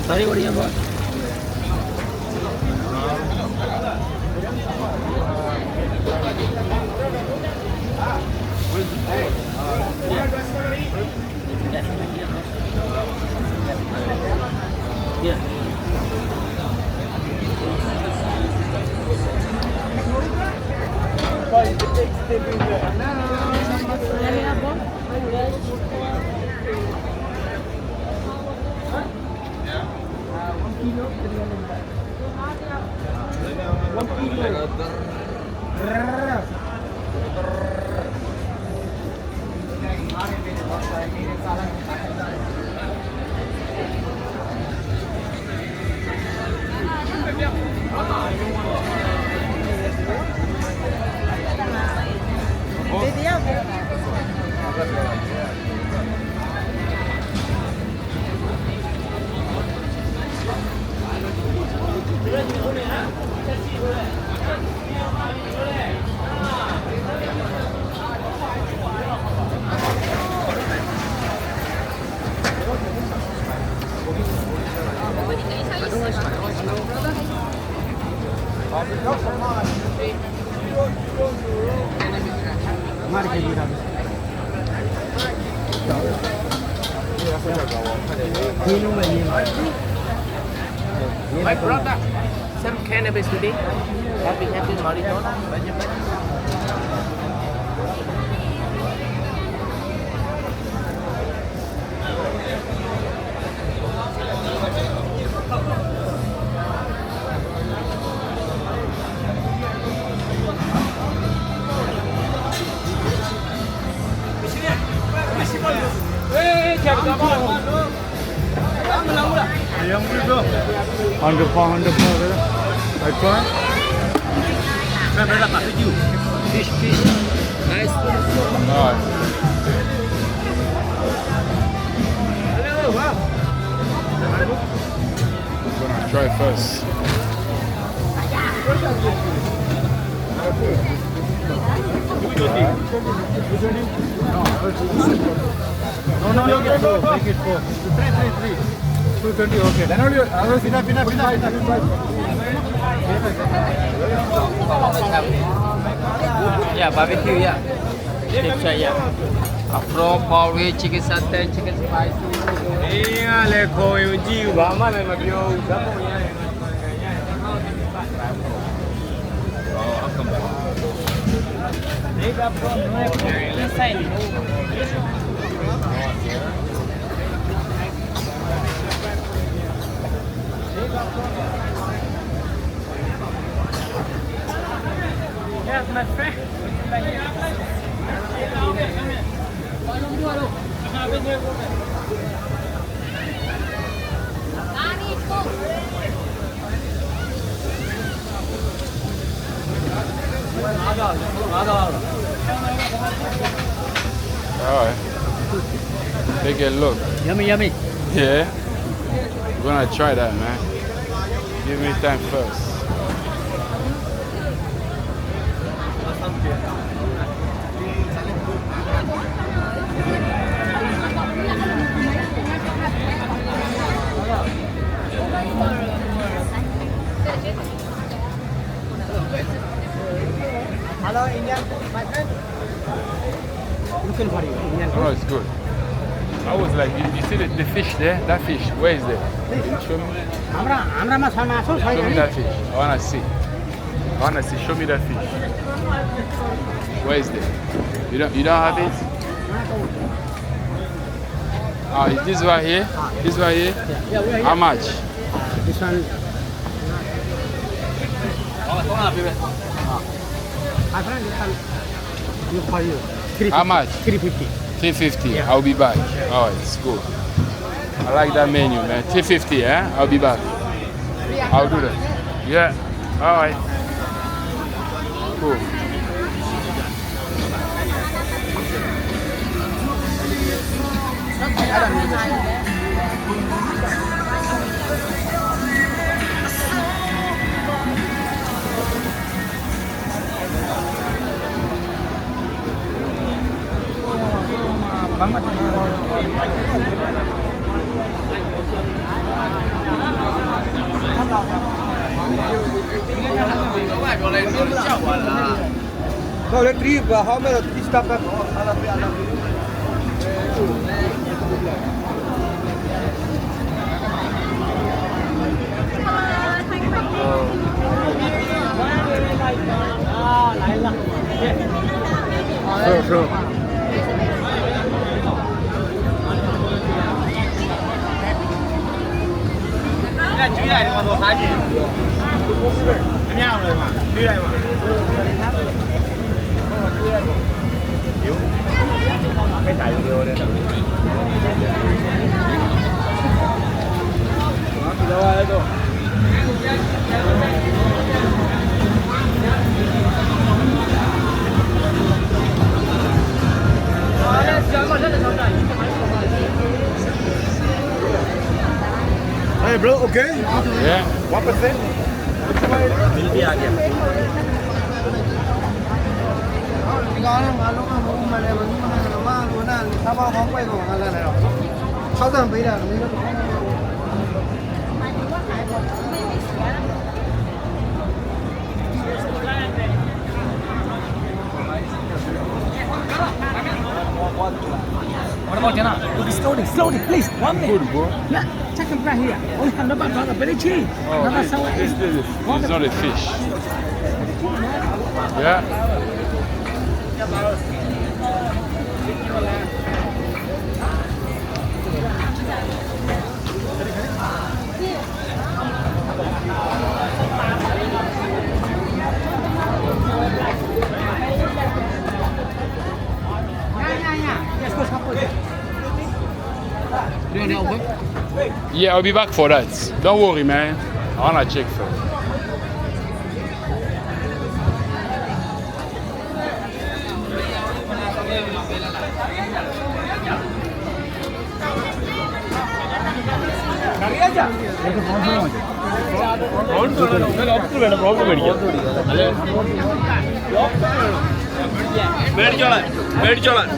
Sorry, what do you want? Yeah. My brother, some cannabis today. Happy marijuana. Under pound, like prawn. Fish. Nice. Alright. I'm gonna try first. No, make it 4. 3. 220, okay. Then only, enough. Yeah, barbecue, yeah. Deep fry, yeah. Afro, porridge, chicken satay, chicken spicy. Yeah, let's go. You Yes, my friend. Alright. Take a look. Yummy. Yeah. We're gonna try that, man. Give me time first. Hello, Indian, my friend. Looking for you, Indian. Oh, it's good. I was like, you see the fish there? That fish, where is that? Show me. Show me that fish. I wanna see. Show me that fish. Where is that? You don't have it? Ah, is this right here? This right here? Yeah, we're here. How much? This one. My friend, this one. Look for you. 350. How much? 350. 350. Yeah. I'll be back. All right, it's good. I like that menu, man. 350, eh? I'll be back. I'll do that. Yeah. All right. Cool. No, let's leave. How many stop back? Sure, sure. Hey bro, okay? Yeah. 1%? What about dinner? Look, slowly, please. 1 minute. Good, bro. Yeah, check him right here. Only $100, very cheap. Oh, Never it's, sell it. it's not a fish. Yeah. Yeah, I'll be back for that. Don't worry, man. I wanna check first. മേടിച്ചോളാം